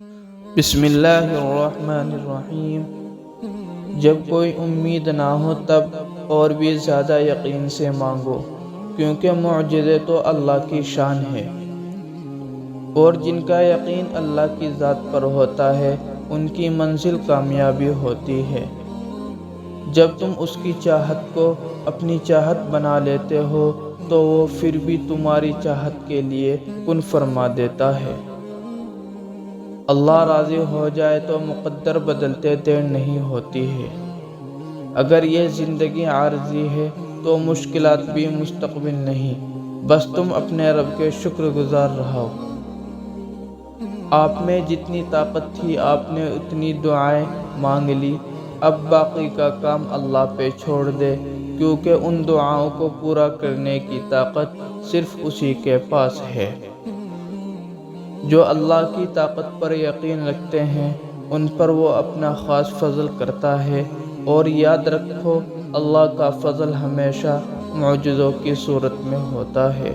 بسم اللہ الرحمن الرحیم۔ جب کوئی امید نہ ہو تب اور بھی زیادہ یقین سے مانگو، کیونکہ معجزے تو اللہ کی شان ہے، اور جن کا یقین اللہ کی ذات پر ہوتا ہے ان کی منزل کامیابی ہوتی ہے۔ جب تم اس کی چاہت کو اپنی چاہت بنا لیتے ہو تو وہ پھر بھی تمہاری چاہت کے لیے کن فرما دیتا ہے۔ اللہ راضی ہو جائے تو مقدر بدلتے دیر نہیں ہوتی ہے۔ اگر یہ زندگی عارضی ہے تو مشکلات بھی مستقبل نہیں، بس تم اپنے رب کے شکر گزار رہو۔ آپ میں جتنی طاقت تھی آپ نے اتنی دعائیں مانگ لی، اب باقی کا کام اللہ پہ چھوڑ دے، کیونکہ ان دعاؤں کو پورا کرنے کی طاقت صرف اسی کے پاس ہے۔ جو اللہ کی طاقت پر یقین رکھتے ہیں ان پر وہ اپنا خاص فضل کرتا ہے، اور یاد رکھو اللہ کا فضل ہمیشہ معجزوں کی صورت میں ہوتا ہے۔